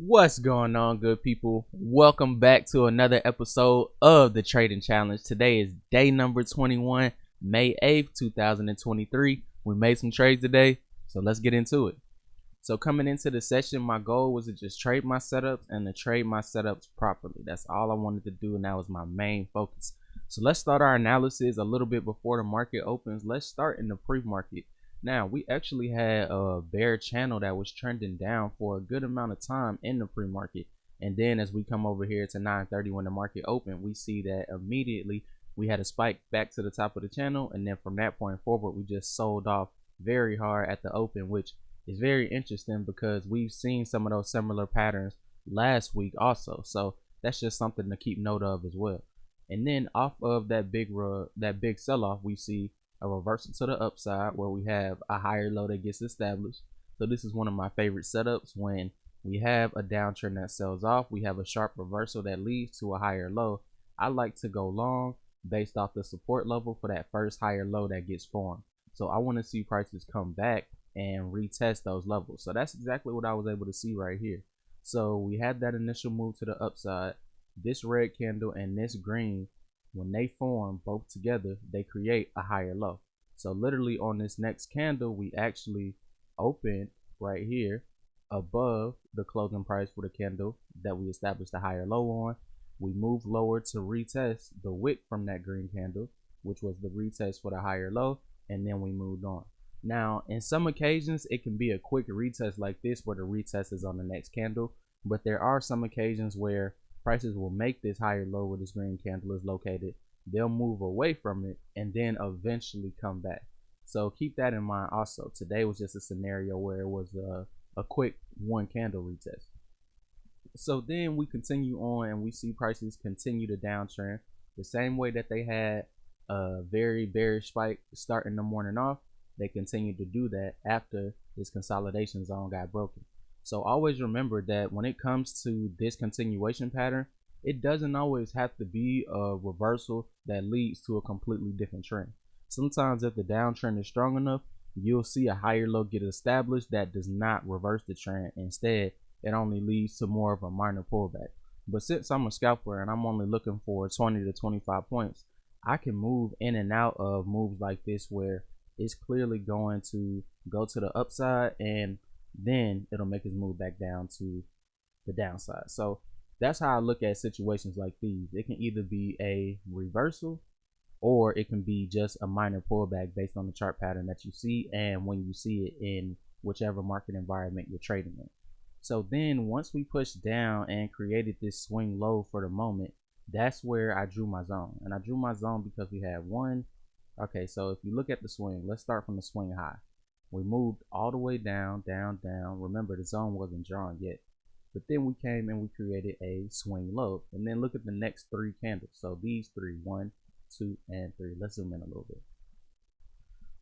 What's going on, good people? Welcome back to another episode of the Trading Challenge. Today is day number 21, May 8th, 2023. We made some trades today, so let's get into it. So coming into the session, my goal was to just trade my setups and to trade my setups properly. That's all I wanted to do, and that was my main focus. So let's start our analysis a little bit before the market opens. Let's start in the pre-market. Now, we actually had a bear channel that was trending down for a good amount of time in the pre-market. And then as we come over here to 9:30 when the market opened, we see that immediately we had a spike back to the top of the channel. And then from that point forward, we just sold off very hard at the open, which is very interesting because we've seen some of those similar patterns last week also. So that's just something to keep note of as well. And then off of that big sell-off, we see a reversal to the upside where we have a higher low that gets established. So this is one of my favorite setups. When we have a downtrend that sells off, we have a sharp reversal that leads to a higher low. I like to go long based off the support level for that first higher low that gets formed. So I want to see prices come back and retest those levels. So that's exactly what I was able to see right here. So we had that initial move to the upside. This red candle and this green, when they form both together, they create a higher low. So literally on this next candle, we actually opened right here above the closing price for the candle that we established a higher low on. We moved lower to retest the wick from that green candle, which was the retest for the higher low, and then we moved on. Now, in some occasions, it can be a quick retest like this where the retest is on the next candle, but there are some occasions where prices will make this higher low where this green candle is located. They'll move away from it and then eventually come back. So keep that in mind also. Today was just a scenario where it was a quick one candle retest. So then we continue on and we see prices continue to downtrend the same way that they had a very bearish spike starting the morning off. They continued to do that after this consolidation zone got broken. So always remember that when it comes to this continuation pattern, it doesn't always have to be a reversal that leads to a completely different trend. Sometimes if the downtrend is strong enough, you'll see a higher low get established that does not reverse the trend. Instead, it only leads to more of a minor pullback. But since I'm a scalper and I'm only looking for 20 to 25 points, I can move in and out of moves like this where it's clearly going to go to the upside and then it'll make us move back down to the downside. So that's how I look at situations like these. It can either be a reversal or it can be just a minor pullback based on the chart pattern that you see and when you see it in whichever market environment you're trading in. So then once we pushed down and created this swing low for the moment, that's where I drew my zone. And I drew my zone because we had one. Okay, so if you look at the swing, let's start from the swing high. We moved all the way down, down, down. Remember, the zone wasn't drawn yet. But then we came and we created a swing low. And then look at the next three candles. So these three, 1, 2, and 3. Let's zoom in a little bit.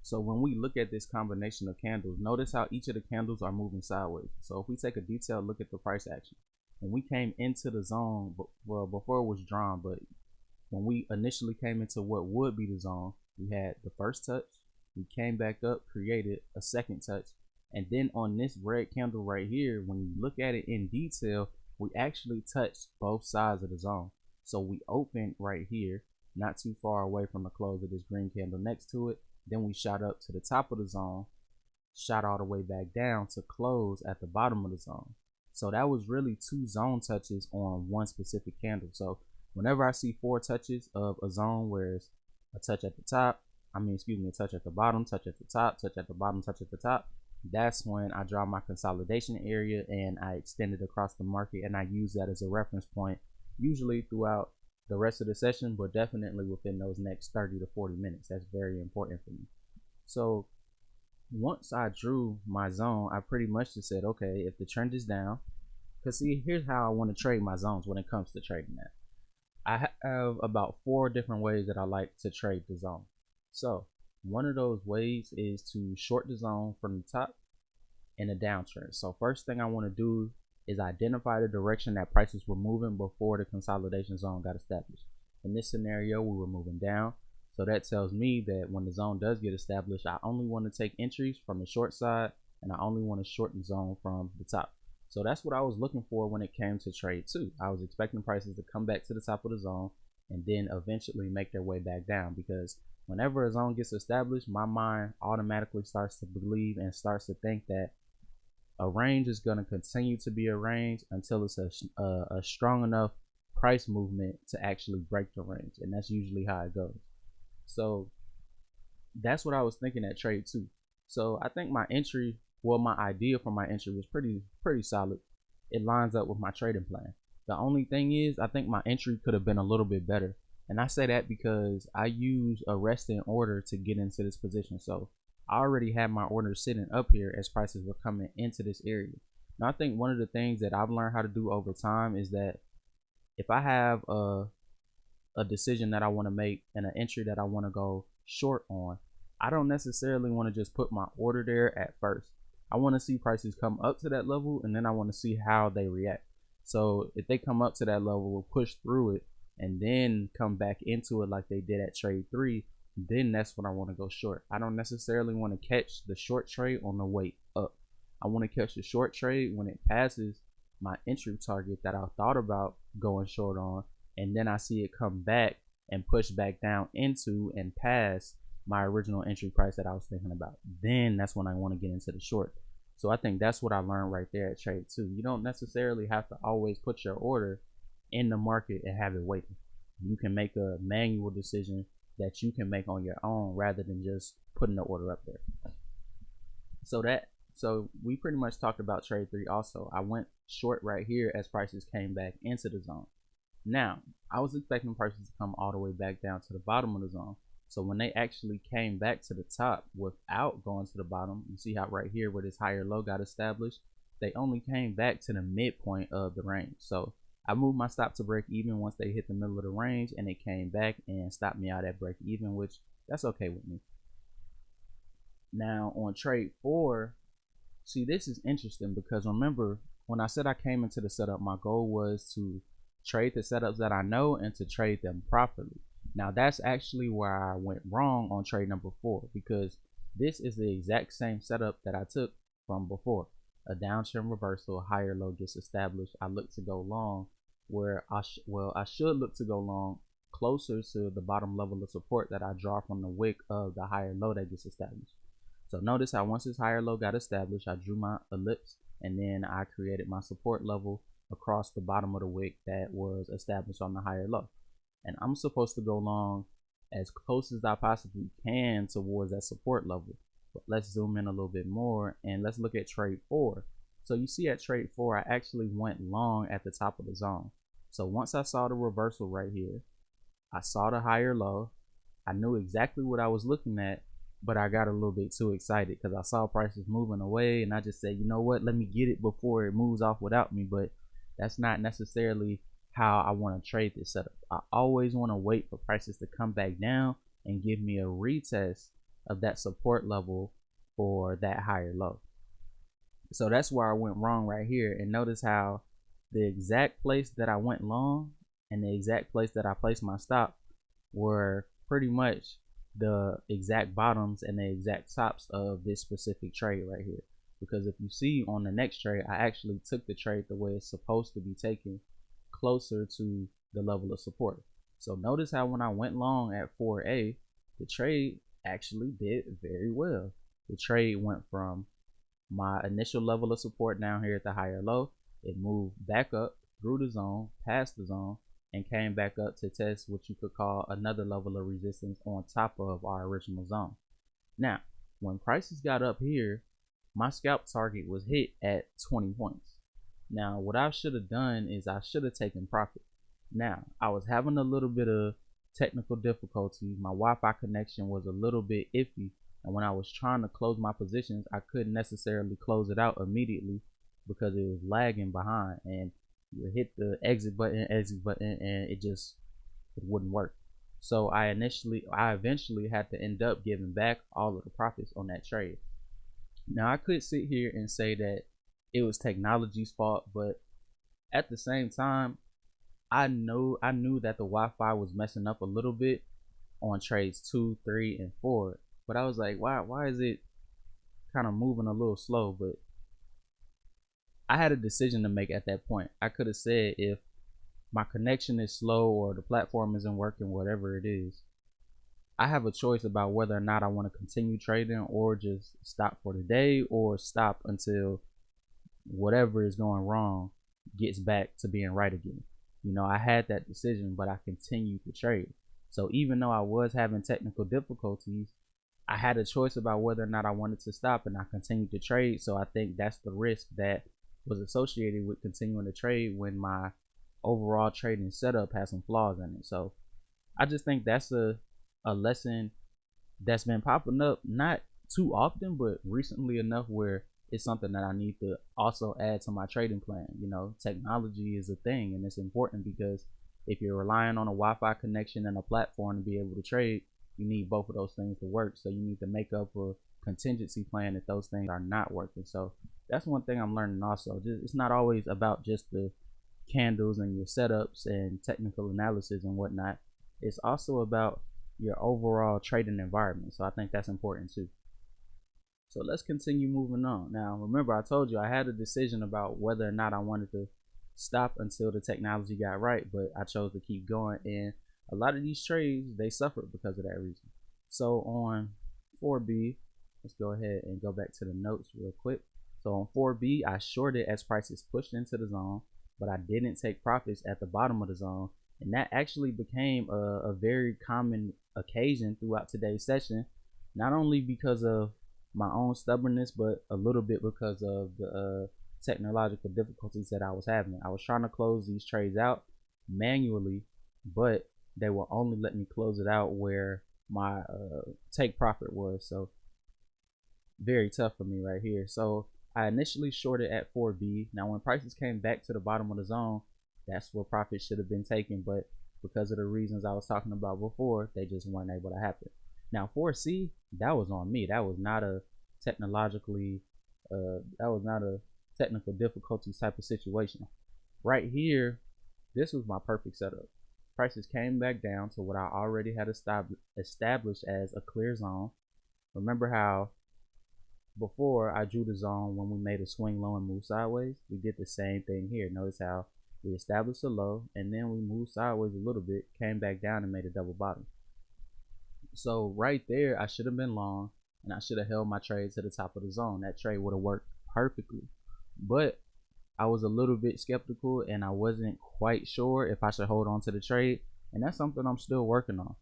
So when we look at this combination of candles, notice how each of the candles are moving sideways. So if we take a detailed look at the price action, when we came into the zone, well, before it was drawn, but when we initially came into what would be the zone, we had the first touch, we came back up, created a second touch, and then on this red candle right here, when you look at it in detail, we actually touched both sides of the zone. So we opened right here, not too far away from the close of this green candle next to it. Then we shot up to the top of the zone, shot all the way back down to close at the bottom of the zone. So that was really two zone touches on one specific candle. So whenever I see 4 touches of a zone where it's a touch at the top, a touch at the bottom, touch at the top, touch at the bottom, touch at the top, that's when I draw my consolidation area and I extend it across the market, and I use that as a reference point, usually throughout the rest of the session, but definitely within those next 30 to 40 minutes. That's very important for me. So once I drew my zone, I pretty much just said, okay, if the trend is down, because see, here's how I want to trade my zones when it comes to trading that. I have about 4 different ways that I like to trade the zone. So one of those ways is to short the zone from the top in a downtrend. So first thing I want to do is identify the direction that prices were moving before the consolidation zone got established. In this scenario, we were moving down. So that tells me that when the zone does get established, I only want to take entries from the short side and I only want to short the zone from the top. So that's what I was looking for when it came to trade 2. I was expecting prices to come back to the top of the zone and then eventually make their way back down, because whenever a zone gets established, my mind automatically starts to believe and starts to think that a range is going to continue to be a range until it's a strong enough price movement to actually break the range, and that's usually how it goes. So that's what I was thinking at trade 2. So I think my entry, well, my idea for my entry was pretty solid. It lines up with my trading plan. The only thing is, I think my entry could have been a little bit better, and I say that because I used a resting order to get into this position. So I already had my order sitting up here as prices were coming into this area. Now I think one of the things that I've learned how to do over time is that if I have a decision that I want to make and an entry that I want to go short on, I don't necessarily want to just put my order there at first. I want to see prices come up to that level, and then I want to see how they react. So if they come up to that level, we'll push through it and then come back into it like they did at trade 3, then that's when I want to go short. I don't necessarily want to catch the short trade on the way up. I want to catch the short trade when it passes my entry target that I thought about going short on, and then I see it come back and push back down into and past my original entry price that I was thinking about. Then that's when I want to get into the short. So I think that's what I learned right there at trade 2. You don't necessarily have to always put your order in the market and have it waiting. You can make a manual decision that you can make on your own rather than just putting the order up there. So we pretty much talked about trade 3 also. I went short right here as prices came back into the zone. Now, I was expecting prices to come all the way back down to the bottom of the zone. So when they actually came back to the top without going to the bottom, you see how right here where this higher low got established, they only came back to the midpoint of the range. So I moved my stop to break even once they hit the middle of the range, and it came back and stopped me out at break even, which that's okay with me. Now on trade 4, see, this is interesting because remember when I said I came into the setup, my goal was to trade the setups that I know and to trade them properly. Now that's actually where I went wrong on trade number 4, because this is the exact same setup that I took from before. A downtrend reversal, higher low gets established. I look to go long where I should look to go long closer to the bottom level of support that I draw from the wick of the higher low that gets established. So notice how once this higher low got established, I drew my ellipse and then I created my support level across the bottom of the wick that was established on the higher low. And I'm supposed to go long as close as I possibly can towards that support level. But let's zoom in a little bit more and let's look at trade 4. So you see at trade 4, I actually went long at the top of the zone. So once I saw the reversal right here, I saw the higher low, I knew exactly what I was looking at, but I got a little bit too excited because I saw prices moving away and I just said, you know what, let me get it before it moves off without me. But that's not necessarily how I want to trade this setup. I always want to wait for prices to come back down and give me a retest of that support level for that higher low. So that's where I went wrong right here. And notice how the exact place that I went long and the exact place that I placed my stop were pretty much the exact bottoms and the exact tops of this specific trade right here. Because if you see on the next trade, I actually took the trade the way it's supposed to be taken, closer to the level of support. So notice how when I went long at 4A, the trade actually did very well. The trade went from my initial level of support down here at the higher low, it moved back up through the zone, past the zone, and came back up to test what you could call another level of resistance on top of our original zone. Now, when prices got up here, my scalp target was hit at 20 points. Now, what I should have done is I should have taken profit. Now, I was having a little bit of technical difficulty. My Wi-Fi connection was a little bit iffy, and when I was trying to close my positions, I couldn't necessarily close it out immediately because it was lagging behind, and you hit the exit button, and it wouldn't work. So I eventually had to end up giving back all of the profits on that trade. Now I could sit here and say that it was technology's fault, but at the same time, I knew that the Wi-Fi was messing up a little bit on trades 2, 3, and 4. But I was like, why is it kind of moving a little slow? But I had a decision to make at that point. I could have said, if my connection is slow or the platform isn't working, whatever it is, I have a choice about whether or not I want to continue trading or just stop for the day or stop until whatever is going wrong gets back to being right again. I had that decision, but I continued to trade. So even though I was having technical difficulties, I had a choice about whether or not I wanted to stop, and I continued to trade. So I think that's the risk that was associated with continuing to trade when my overall trading setup has some flaws in it. So I just think that's a lesson that's been popping up, not too often, but recently enough where it's something that I need to also add to my trading plan. Technology is a thing, and it's important because if you're relying on a Wi-Fi connection and a platform to be able to trade, you need both of those things to work. So you need to make up a contingency plan if those things are not working. So that's one thing I'm learning also. It's not always about just the candles and your setups and technical analysis and whatnot. It's also about your overall trading environment. So I think that's important too. So let's continue moving on. Now, remember, I told you I had a decision about whether or not I wanted to stop until the technology got right, but I chose to keep going. And a lot of these trades, they suffered because of that reason. So on 4B, let's go ahead and go back to the notes real quick. So on 4B, I shorted as prices pushed into the zone, but I didn't take profits at the bottom of the zone. And that actually became a very common occasion throughout today's session, not only because of my own stubbornness, but a little bit because of the technological difficulties that I was having. I was trying to close these trades out manually, but they will only let me close it out where my take profit was. So very tough for me right here. So I initially shorted at 4B. Now when prices came back to the bottom of the zone, that's where profit should have been taken, but because of the reasons I was talking about before, they just weren't able to happen. Now 4C, that was on me. That was not a technical difficulty type of situation. Right here, this was my perfect setup. Prices came back down to what I already had established as a clear zone. Remember how before I drew the zone when we made a swing low and move sideways? We did the same thing here. Notice how we established a low and then we moved sideways a little bit, came back down and made a double bottom. So right there, I should have been long and I should have held my trade to the top of the zone. That trade would have worked perfectly, but I was a little bit skeptical and I wasn't quite sure if I should hold on to the trade, and that's something I'm still working on.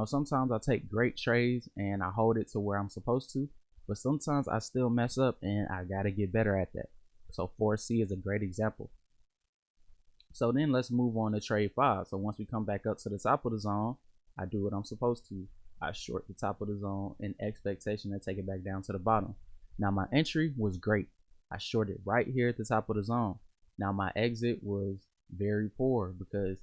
Sometimes I take great trades and I hold it to where I'm supposed to, but sometimes I still mess up and I gotta get better at that. So 4C is a great example. So then let's move on to trade 5. So once we come back up to the top of the zone, I do what I'm supposed to. I short the top of the zone in expectation to take it back down to the bottom. Now my entry was great. I shorted right here at the top of the zone. Now my exit was very poor because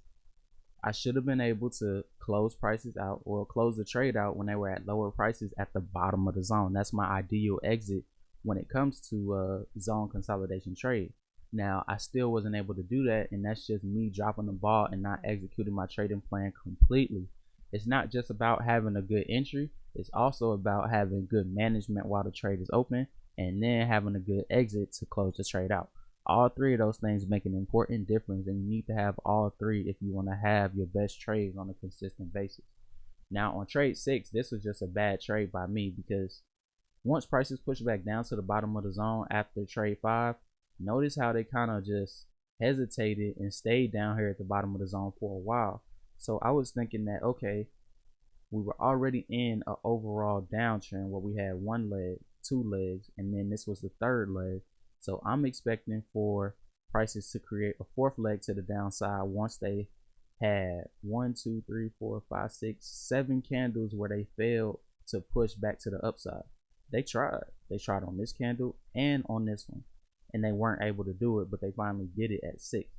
I should have been able to close prices out or close the trade out when they were at lower prices at the bottom of the zone. That's my ideal exit when it comes to zone consolidation trade. Now I still wasn't able to do that, and that's just me dropping the ball and not executing my trading plan completely. It's not just about having a good entry, it's also about having good management while the trade is open, and then having a good exit to close the trade out. All three of those things make an important difference, and you need to have all three if you want to have your best trades on a consistent basis. Now on trade 6, this was just a bad trade by me because once prices pushed back down to the bottom of the zone after trade 5, notice how they kind of just hesitated and stayed down here at the bottom of the zone for a while. So I was thinking that, okay, we were already in an overall downtrend where we had one leg, two legs, and then this was the third leg. So I'm expecting for prices to create a fourth leg to the downside once they had 1, 2, 3, 4, 5, 6, 7 candles where they failed to push back to the upside. They tried on this candle and on this one, and they weren't able to do it, but they finally did it at 6.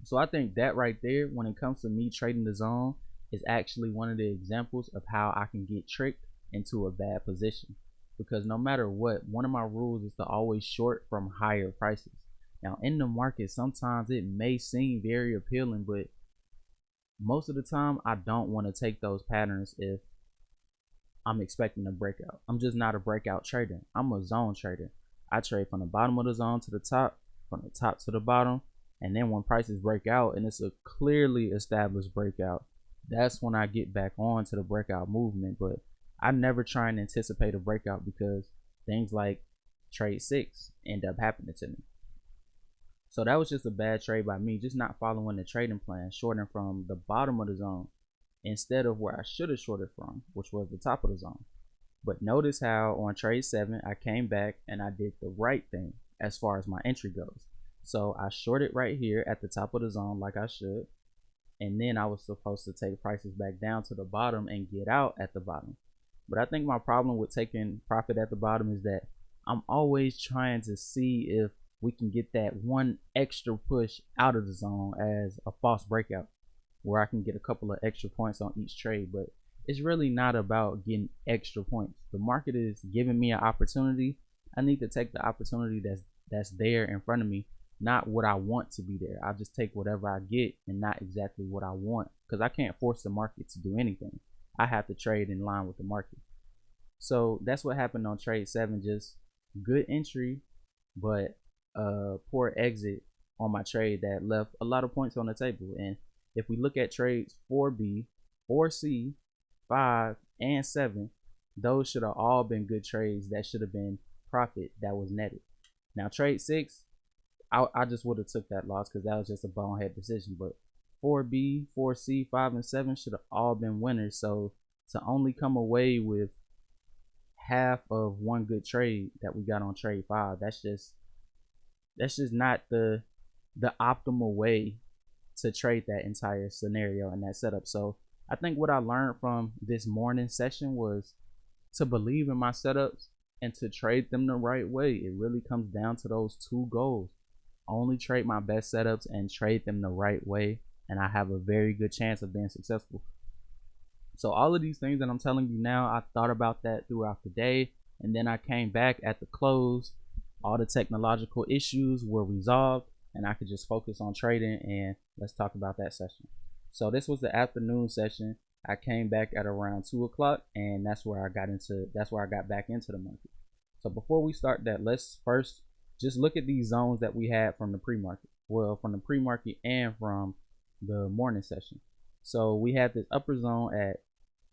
So I think that right there, when it comes to me trading the zone, is actually one of the examples of how I can get tricked into a bad position. Because no matter what, one of my rules is to always short from higher prices. Now in the market, sometimes it may seem very appealing, but most of the time I don't want to take those patterns if I'm expecting a breakout. I'm just not a breakout trader. I'm a zone trader. I trade from the bottom of the zone to the top, from the top to the bottom. And then when prices break out and it's a clearly established breakout, that's when I get back on to the breakout movement. But I never try and anticipate a breakout because things like trade 6 end up happening to me. So that was just a bad trade by me, just not following the trading plan, shorting from the bottom of the zone instead of where I should have shorted from, which was the top of the zone. But notice how on trade 7 I came back and I did the right thing as far as my entry goes. So I shorted right here at the top of the zone like I should, and then I was supposed to take prices back down to the bottom and get out at the bottom. But I think my problem with taking profit at the bottom is that I'm always trying to see if we can get that one extra push out of the zone as a false breakout where I can get a couple of extra points on each trade. But it's really not about getting extra points. The market is giving me an opportunity. I need to take the opportunity that's there in front of me, not what I want to be there. I just take whatever I get and not exactly what I want, because I can't force the market to do anything. I have to trade in line with the market. So that's what happened on trade 7. Just good entry, but poor exit on my trade that left a lot of points on the table. And if we look at trades 4B, 4C, 5, and 7, those should have all been good trades that should have been profit that was netted. Now trade 6, I just would have took that loss because that was just a bonehead decision. But 4B, 4C, 5, and 7 should have all been winners. So to only come away with half of one good trade that we got on trade 5, that's just not the optimal way to trade that entire scenario and that setup. So I think what I learned from this morning session was to believe in my setups and to trade them the right way. It really comes down to those two goals. Only trade my best setups and trade them the right way, and I have a very good chance of being successful. So all of these things that I'm telling you now, I thought about that throughout the day, and then I came back at the close. All the technological issues were resolved and I could just focus on trading. And let's talk about that session. So this was the afternoon session. I came back at around 2 o'clock, and that's where I got back into the market. So before we start that, let's first just look at these zones that we had from the pre-market. Well, from the pre-market and from the morning session. So we had this upper zone at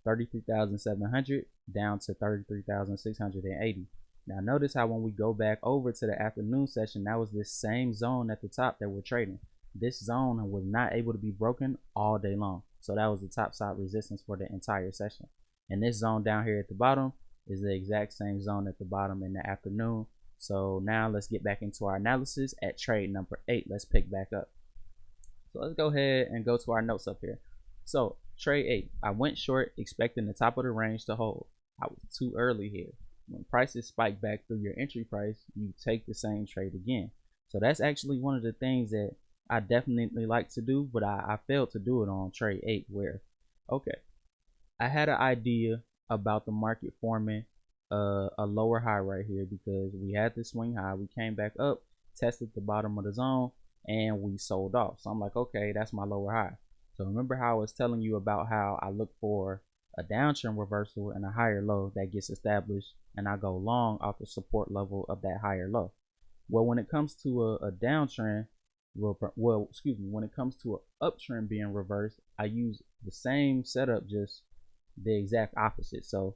33,700 down to 33,680. Now notice how when we go back over to the afternoon session, that was this same zone at the top that we're trading. This zone was not able to be broken all day long. So that was the top side resistance for the entire session. And this zone down here at the bottom is the exact same zone at the bottom in the afternoon. So now let's get back into our analysis at trade number 8. Let's pick back up. So let's go ahead and go to our notes up here. So trade 8, I went short expecting the top of the range to hold. I was too early here. When prices spike back through your entry price, you take the same trade again. So that's actually one of the things that I definitely like to do, but I failed to do it on trade 8, where, okay, I had an idea about the market forming a lower high right here because we had this swing high. We came back up, tested the bottom of the zone, and we sold off. So I'm like, okay, that's my lower high. So remember how I was telling you about how I look for a downtrend reversal and a higher low that gets established, and I go long off the support level of that higher low. Well, when it comes to a downtrend, when it comes to an uptrend being reversed, I use the same setup, just the exact opposite. So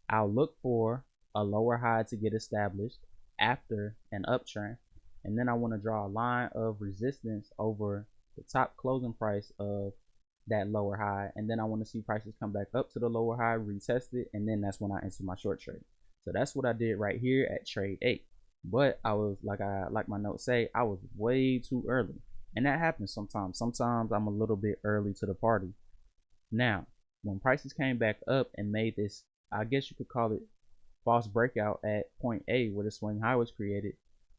I'll look for a lower high to get established after an uptrend, and then I want to draw a line of resistance over the top closing price of that lower high, and then I want to see prices come back up to the lower high, retest it, and then that's when I enter my short trade. So that's what I did right here at trade 8. But I was like my notes say, I was way too early, and that happens sometimes. Sometimes I'm a little bit early to the party. Now when prices came back up and made this, I guess you could call it, false breakout at point A where the swing high was created,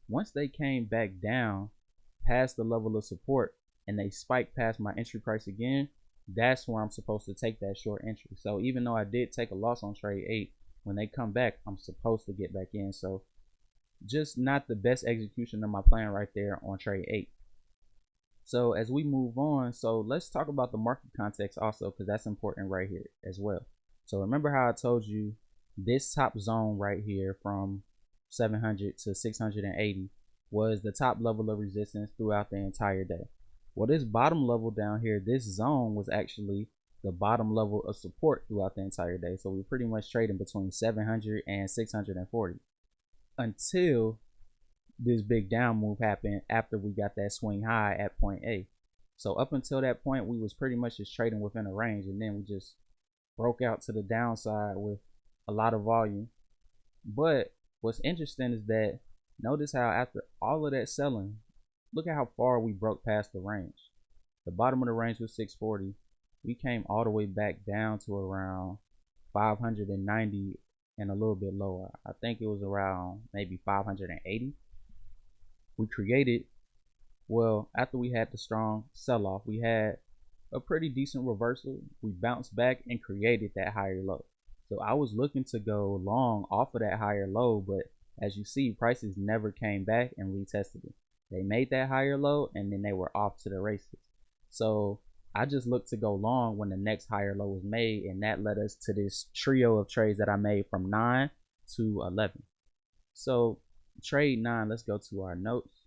once they came back down past the level of support and they spiked past my entry price again, that's where I'm supposed to take that short entry. So even though I did take a loss on trade 8, when they come back, I'm supposed to get back in. So just not the best execution of my plan right there on trade 8. So as we move on, so let's talk about the market context also, because that's important right here as well. So remember how I told you this top zone right here from 700 to 680, was the top level of resistance throughout the entire day. Well, this bottom level down here, this zone was actually the bottom level of support throughout the entire day. So we pretty much trading between 700 and 640 until this big down move happened after we got that swing high at point A. So up until that point, we was pretty much just trading within a range, and then we just broke out to the downside with a lot of volume. But what's interesting is that notice how after all of that selling, look at how far we broke past the range. The bottom of the range was 640. We came all the way back down to around 590 and a little bit lower. I think it was around maybe 580. We created, well, after we had the strong sell-off, we had a pretty decent reversal. We bounced back and created that higher low. So I was looking to go long off of that higher low, but as you see, prices never came back and retested it. They made that higher low and then they were off to the races. So I just looked to go long when the next higher low was made, and that led us to this trio of trades that I made from 9 to 11. So trade 9, let's go to our notes.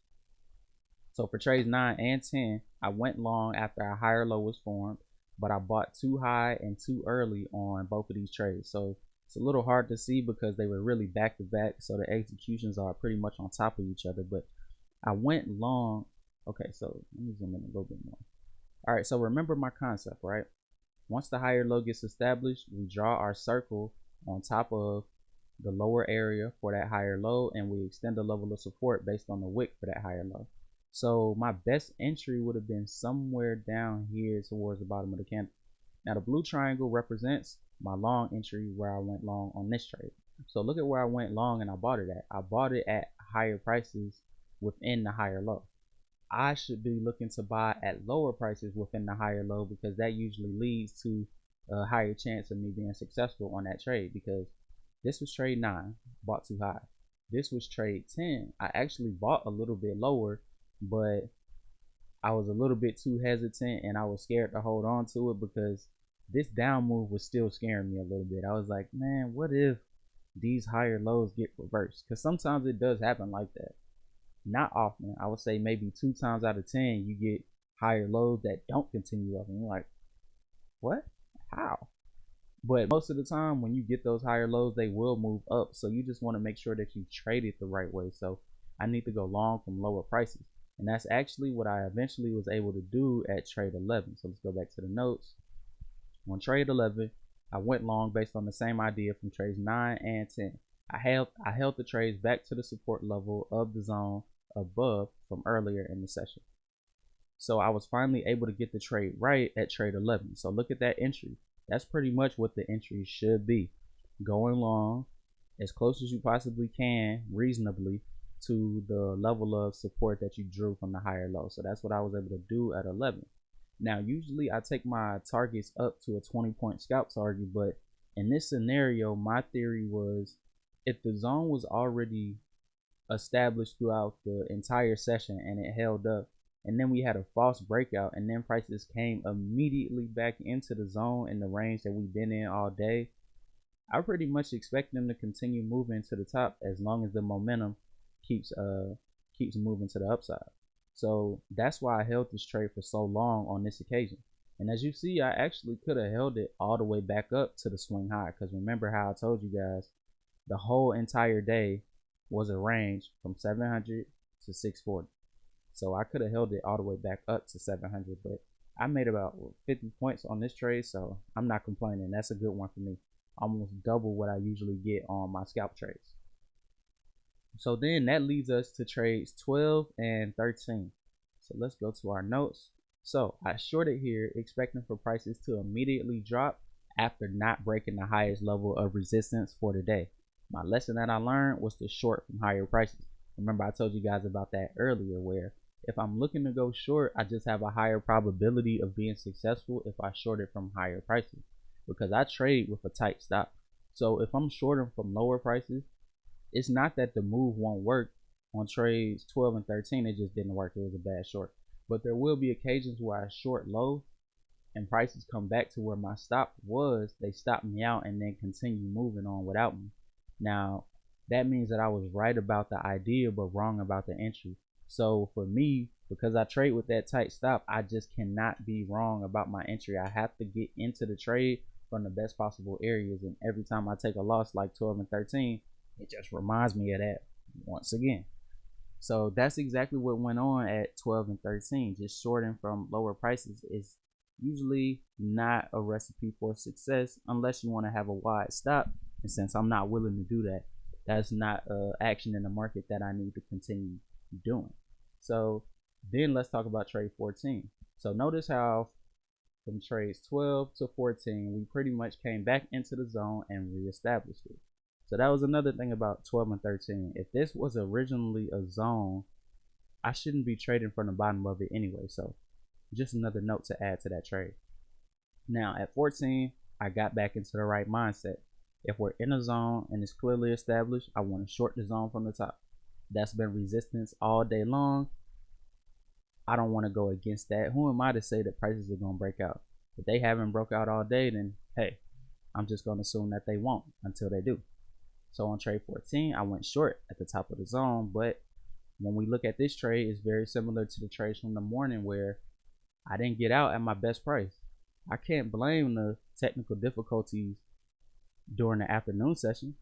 So for trades 9 and 10, I went long after a higher low was formed, but I bought too high and too early on both of these trades. So it's a little hard to see because they were really back to back, so the executions are pretty much on top of each other. But I went long. Okay, so let me zoom in a little bit more. All right, so remember my concept, right? Once the higher low gets established, we draw our circle on top of the lower area for that higher low, and we extend the level of support based on the wick for that higher low. So my best entry would have been somewhere down here towards the bottom of the candle. Now the blue triangle represents my long entry where I went long on this trade. So look at where I went long and I bought it at. I bought it at higher prices within the higher low. I should be looking to buy at lower prices within the higher low, because that usually leads to a higher chance of me being successful on that trade, because this was trade 9, bought too high. This was trade 10. I actually bought a little bit lower, but I was a little bit too hesitant and I was scared to hold on to it because this down move was still scaring me a little bit. I was like, man, what if these higher lows get reversed? Because sometimes it does happen like that. Not often. I would say maybe 2 times out of 10 you get higher lows that don't continue up, and you're like, what? How? But most of the time when you get those higher lows, they will move up. So you just want to make sure that you trade it the right way. So I need to go long from lower prices. And that's actually what I eventually was able to do at trade 11. So let's go back to the notes. On trade 11, I went long based on the same idea from trades 9 and 10. I held the trades back to the support level of the zone above from earlier in the session. So I was finally able to get the trade right at trade 11. So look at that entry. That's pretty much what the entry should be. Going long as close as you possibly can reasonably to the level of support that you drew from the higher low. So that's what I was able to do at 11. Now usually I take my targets up to a 20-point scalp target, but in this scenario my theory was if the zone was already established throughout the entire session and it held up, and then we had a false breakout, and then prices came immediately back into the zone in the range that we've been in all day, I pretty much expect them to continue moving to the top as long as the momentum keeps moving to the upside. So that's why I held this trade for so long on this occasion. And as you see, I actually could have held it all the way back up to the swing high, because remember how I told you guys the whole entire day was a range from 700 to 640. So I could have held it all the way back up to 700, but I made about 50 points on this trade, so I'm not complaining. That's a good one for me. Almost double what I usually get on my scalp trades. So then that leads us to trades 12 and 13. So let's go to our notes. So I shorted here expecting for prices to immediately drop after not breaking the highest level of resistance for the day. My lesson that I learned was to short from higher prices. Remember I told you guys about that earlier, where if I'm looking to go short, I just have a higher probability of being successful if I short it from higher prices, because I trade with a tight stop. So if I'm shorting from lower prices, it's not that the move won't work. On trades 12 and 13, it just didn't work. It was a bad short. But there will be occasions where I short low and prices come back to where my stop was. They stop me out and then continue moving on without me. Now, that means that I was right about the idea but wrong about the entry. So for me, because I trade with that tight stop, I just cannot be wrong about my entry. I have to get into the trade from the best possible areas, and every time I take a loss like 12 and 13, it just reminds me of that once again. So that's exactly what went on at 12 and 13. Just shorting from lower prices is usually not a recipe for success unless you want to have a wide stop. And since I'm not willing to do that, that's not action in the market that I need to continue doing. So then let's talk about trade 14. So notice how from trades 12 to 14, we pretty much came back into the zone and reestablished it. So that was another thing about 12 and 13. If this was originally a zone, I shouldn't be trading from the bottom of it anyway. So just another note to add to that trade. Now at 14, I got back into the right mindset. If we're in a zone and it's clearly established, I want to short the zone from the top. That's been resistance all day long. I don't want to go against that. Who am I to say that prices are going to break out? If they haven't broke out all day, then hey, I'm just going to assume that they won't until they do. So on trade 14, I went short at the top of the zone, but when we look at this trade, it's very similar to the trades from the morning where I didn't get out at my best price. I can't blame the technical difficulties during the afternoon session.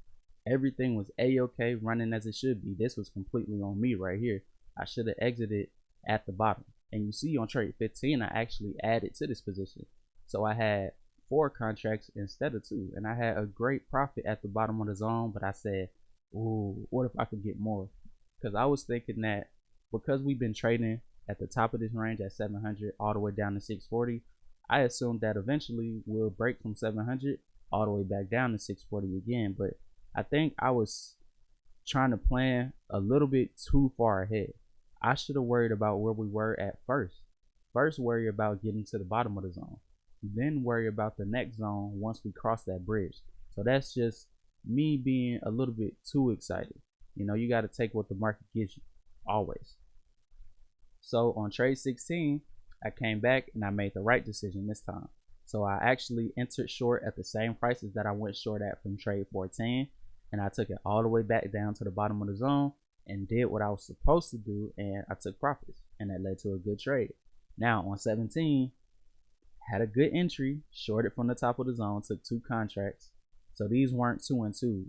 Everything was a-okay, running as it should be. This was completely on me right here. I should have exited at the bottom. And you see on trade 15, I actually added to this position. So I had 4 contracts instead of 2, and I had a great profit at the bottom of the zone. But I said, ooh, what if I could get more? Because I was thinking that because we've been trading at the top of this range at 700 all the way down to 640, I assumed that eventually we'll break from 700 all the way back down to 640 again. But I think I was trying to plan a little bit too far ahead. I should have worried about where we were at first. First worry about getting to the bottom of the zone, then worry about the next zone once we cross that bridge. So that's just me being a little bit too excited. You know, you got to take what the market gives you always. So on trade 16, I came back and I made the right decision this time. So I actually entered short at the same prices that I went short at from trade 14, and I took it all the way back down to the bottom of the zone and did what I was supposed to do, and I took profits, and that led to a good trade. Now on 17, had a good entry, shorted from the top of the zone, took 2 contracts. So these weren't 2 and 2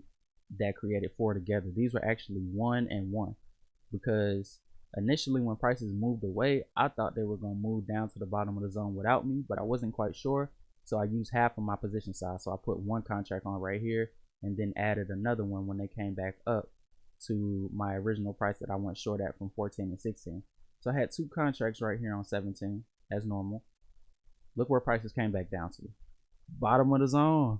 that created 4 together. These were actually 1 and 1, because initially when prices moved away, I thought they were going to move down to the bottom of the zone without me, but I wasn't quite sure. So I used half of my position size. So I put 1 contract on right here and then added another one when they came back up to my original price that I went short at from 14 and 16. So I had 2 contracts right here on 17 as normal. Look where prices came back down to. Bottom of the zone.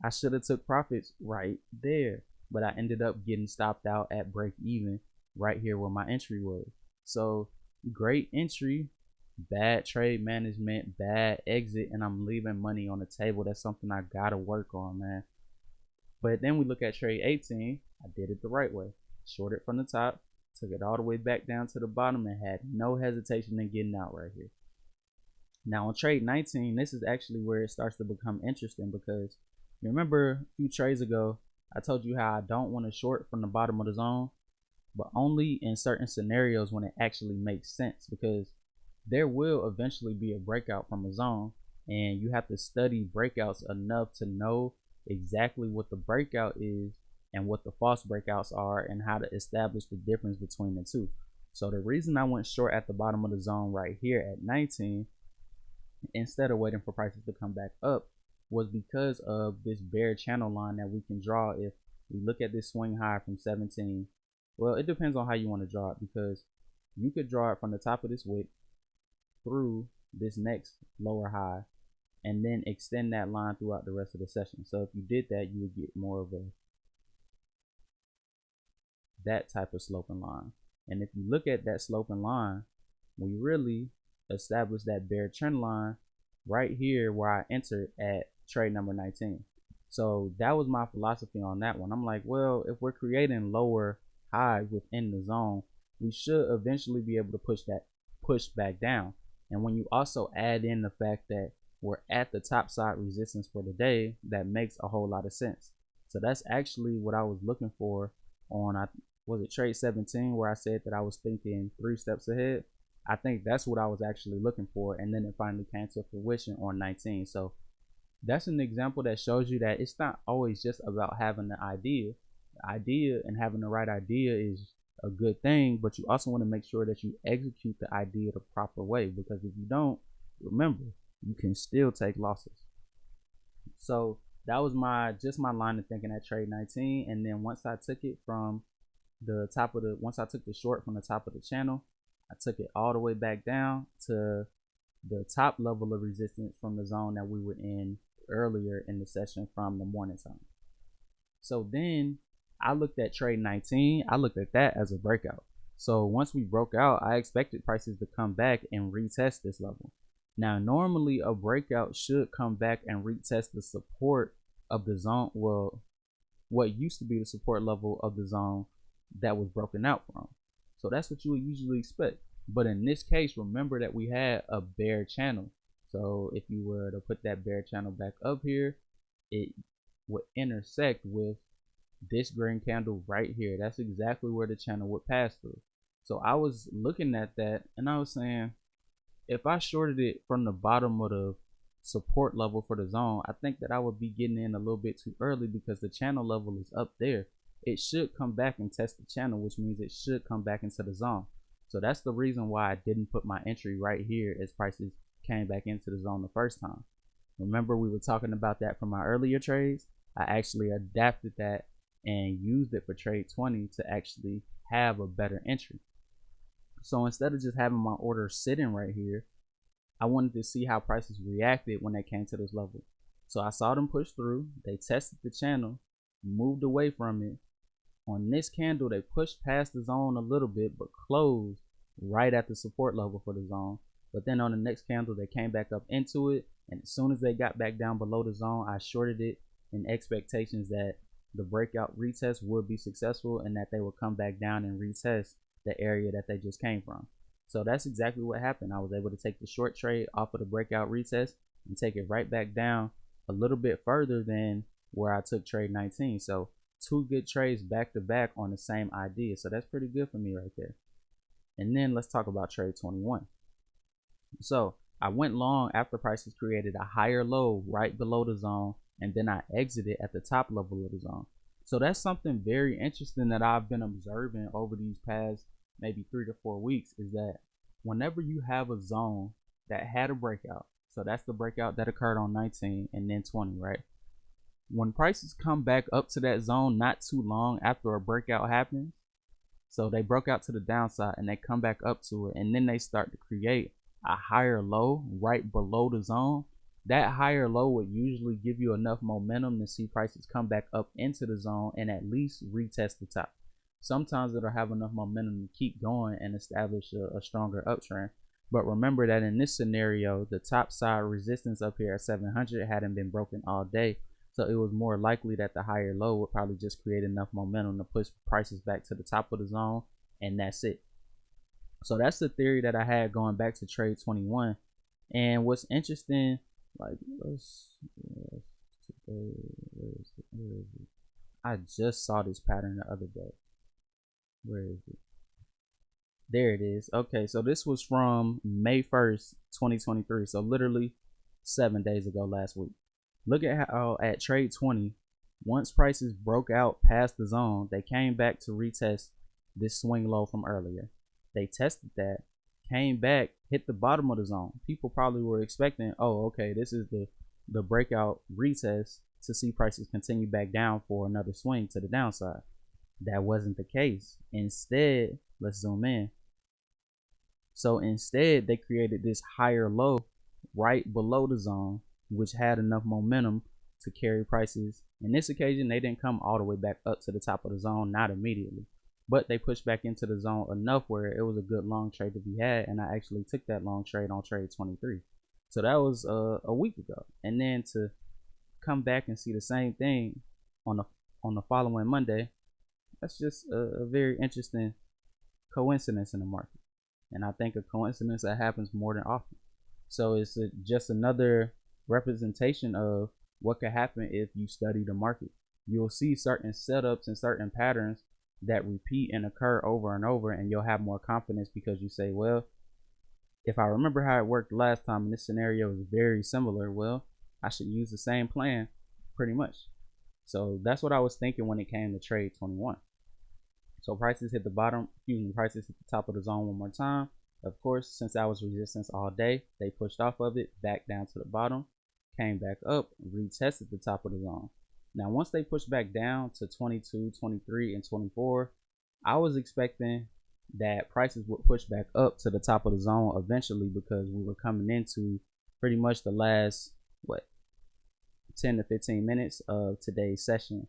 I should have took profits right there, but I ended up getting stopped out at break even right here where my entry was. So great entry, bad trade management, bad exit, and I'm leaving money on the table. That's something I gotta work on, man. But then we look at trade 18. I did it the right way. Shorted from the top, took it all the way back down to the bottom, and had no hesitation in getting out right here. Now on trade 19, this is actually where it starts to become interesting, because you remember a few trades ago, I told you how I don't want to short from the bottom of the zone, but only in certain scenarios when it actually makes sense, because there will eventually be a breakout from a zone, and you have to study breakouts enough to know exactly what the breakout is and what the false breakouts are and how to establish the difference between the two. So the reason I went short at the bottom of the zone right here at 19 instead of waiting for prices to come back up was because of this bear channel line that we can draw if we look at this swing high from 17. Well, it depends on how you want to draw it, because you could draw it from the top of this wick through this next lower high and then extend that line throughout the rest of the session. So if you did that, you would get more of a that type of sloping line. And if you look at that sloping line, we really establish that bear trend line right here where I entered at trade number 19. So that was my philosophy on that one. I'm like, well, if we're creating lower highs within the zone, we should eventually be able to push back down. And when you also add in the fact that we're at the top side resistance for the day, that makes a whole lot of sense. So that's actually what I was looking for on, I was it trade 17 where I said that I was thinking 3 steps ahead. I think that's what I was actually looking for, and then it finally came to fruition on 19. So that's an example that shows you that it's not always just about having the idea. The idea and having the right idea is a good thing, but you also want to make sure that you execute the idea the proper way, because if you don't, remember, you can still take losses. So that was my line of thinking at trade 19. And then once I took it from the top of the once I took the short from the top of the channel, I took it all the way back down to the top level of resistance from the zone that we were in earlier in the session from the morning time. So then I looked at trade 19, I looked at that as a breakout. So once we broke out, I expected prices to come back and retest this level. Now normally a breakout should come back and retest the support of the zone, well, what used to be the support level of the zone that was broken out from. So that's what you would usually expect. But in this case, remember that we had a bear channel. So if you were to put that bear channel back up here, it would intersect with this green candle right here. That's exactly where the channel would pass through. So I was looking at that and I was saying, if I shorted it from the bottom of the support level for the zone, I think that I would be getting in a little bit too early, because the channel level is up there. It should come back and test the channel, which means it should come back into the zone. So that's the reason why I didn't put my entry right here as prices came back into the zone the first time. Remember, we were talking about that from my earlier trades. I actually adapted that and used it for trade 20 to actually have a better entry. So instead of just having my order sitting right here, I wanted to see how prices reacted when they came to this level. So I saw them push through, they tested the channel, moved away from it. On this candle, they pushed past the zone a little bit, but closed right at the support level for the zone. But then on the next candle, they came back up into it. And as soon as they got back down below the zone, I shorted it in expectations that the breakout retest would be successful and that they would come back down and retest the area that they just came from. So that's exactly what happened. I was able to take the short trade off of the breakout retest and take it right back down a little bit further than where I took trade 19. So 2 good trades back to back on the same idea. So that's pretty good for me right there. And then let's talk about trade 21. So I went long after prices created a higher low right below the zone, and then I exited at the top level of the zone. So that's something very interesting that I've been observing over these past maybe 3 to 4 weeks, is that whenever you have a zone that had a breakout, so that's the breakout that occurred on 19 and then 20, right? When prices come back up to that zone not too long after a breakout happens, so they broke out to the downside and they come back up to it, and then they start to create a higher low right below the zone. That higher low would usually give you enough momentum to see prices come back up into the zone and at least retest the top. Sometimes it'll have enough momentum to keep going and establish a stronger uptrend. But remember that in this scenario, the top side resistance up here at 700 hadn't been broken all day. So it was more likely that the higher low would probably just create enough momentum to push prices back to the top of the zone, and that's it. So that's the theory that I had going back to trade 21. And what's interesting, like, where is it? I just saw this pattern the other day. Where is it? There it is. Okay, so this was from May 1st, 2023. So literally 7 days ago last week. Look at how at trade 20, once prices broke out past the zone, they came back to retest this swing low from earlier. They tested that, came back, hit the bottom of the zone. People probably were expecting, oh, okay, this is the breakout retest to see prices continue back down for another swing to the downside. That wasn't the case. Instead, let's zoom in. So instead, they created this higher low right below the zone, which had enough momentum to carry prices. In this occasion, they didn't come all the way back up to the top of the zone, not immediately, but they pushed back into the zone enough where it was a good long trade to be had, and I actually took that long trade on trade 23. So that was a week ago. And then to come back and see the same thing on the following Monday, that's just a very interesting coincidence in the market. And I think a coincidence that happens more than often. So it's just another representation of what could happen if you study the market. You'll see certain setups and certain patterns that repeat and occur over and over, and you'll have more confidence because you say, well, if I remember how it worked last time and this scenario is very similar, well, I should use the same plan pretty much. So that's what I was thinking when it came to trade 21. So prices hit the bottom, prices hit the top of the zone one more time. Of course, since I was resistance all day, they pushed off of it, back down to the bottom, came back up, retested the top of the zone. Now, once they pushed back down to 22, 23, and 24, I was expecting that prices would push back up to the top of the zone eventually because we were coming into pretty much the last, 10 to 15 minutes of today's session.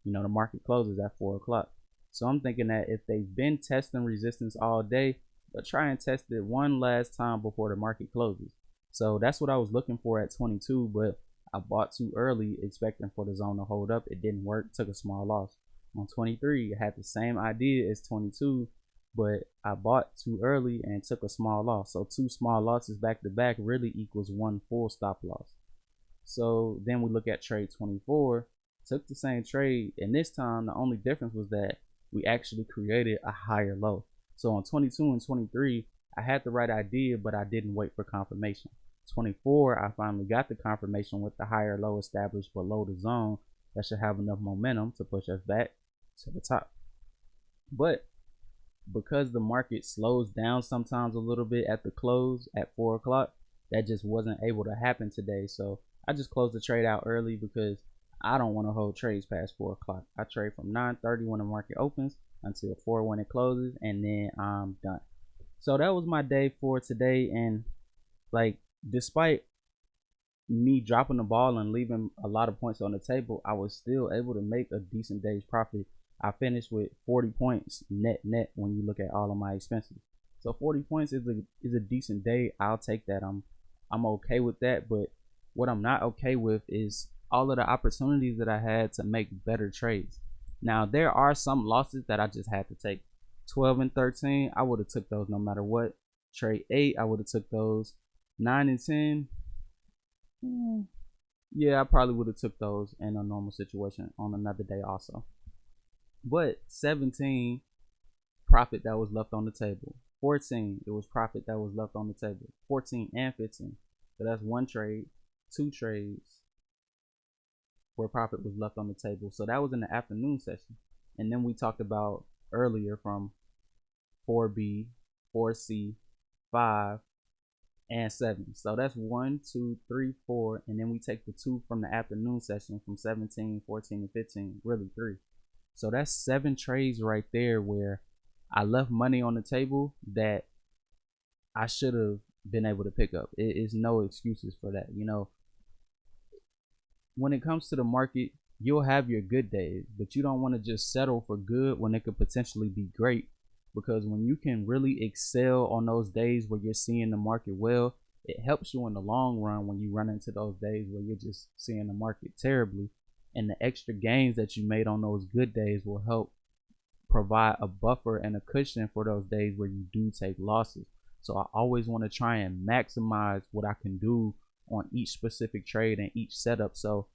The market closes at 4 o'clock. So I'm thinking that if they've been testing resistance all day, they'll try and test it one last time before the market closes. So that's what I was looking for at 22, but I bought too early expecting for the zone to hold up. It didn't work, took a small loss. On 23, I had the same idea as 22, but I bought too early and took a small loss. So 2 small losses back to back really equals 1 full stop loss. So then we look at trade 24, took the same trade, and this time the only difference was that we actually created a higher low. So on 22 and 23, I had the right idea, but I didn't wait for confirmation. 24, I finally got the confirmation with the higher low established below the zone that should have enough momentum to push us back to the top. But because the market slows down sometimes a little bit at the close at 4 o'clock, that just wasn't able to happen today. So I just closed the trade out early because I don't want to hold trades past 4 o'clock. I trade from 9:30 when the market opens until 4 when it closes, and then I'm done. So that was my day for today. And despite me dropping the ball and leaving a lot of points on the table, I was still able to make a decent day's profit. I finished with 40 points net when you look at all of my expenses. So 40 points is a decent day. I'll take that. I'm okay with that. But what I'm not okay with is all of the opportunities that I had to make better trades. Now there are some losses that I just had to take. 12 and 13, I would have took those no matter what. Trade 8, I would have took those. 9 and 10, yeah, I probably would have took those in a normal situation on another day also. But 17, profit that was left on the table. 14, it was profit that was left on the table. 14 and 15, so that's one trade, 2 trades where profit was left on the table. So that was in the afternoon session. And then we talked about earlier from 4B, 4C, 5, and 7. So that's 1, 2, 3, 4, and then we take the 2 from the afternoon session from 17, 14, and 15, really 3. So that's 7 trades right there where I left money on the table that I should have been able to pick up. It is no excuses for that. When it comes to the market, you'll have your good days, but you don't want to just settle for good when it could potentially be great. Because when you can really excel on those days where you're seeing the market well, it helps you in the long run when you run into those days where you're just seeing the market terribly. And the extra gains that you made on those good days will help provide a buffer and a cushion for those days where you do take losses. So I always want to try and maximize what I can do on each specific trade and each setup. So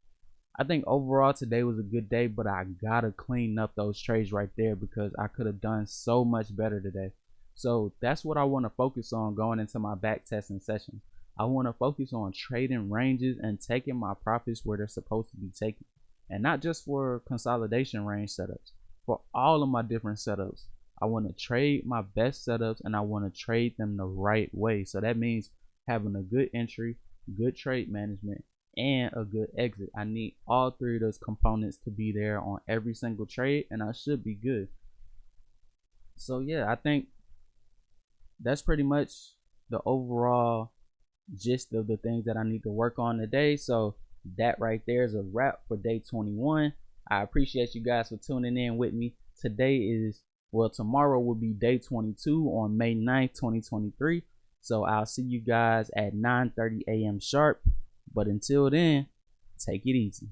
I think overall today was a good day, but I gotta clean up those trades right there because I could have done so much better today. So that's what I want to focus on going into my back testing sessions. I want to focus on trading ranges and taking my profits where they're supposed to be taken, and not just for consolidation range setups. For all of my different setups, I want to trade my best setups and I want to trade them the right way. So that means having a good entry, good trade management, and a good exit. I need all 3 of those components to be there on every single trade, and I should be good. So yeah, I think that's pretty much the overall gist of the things that I need to work on today. So that right there is a wrap for day 21. I appreciate you guys for tuning in with me. Tomorrow will be day 22 on May 9th, 2023. So I'll see you guys at 9:30 a.m. sharp. But until then, take it easy.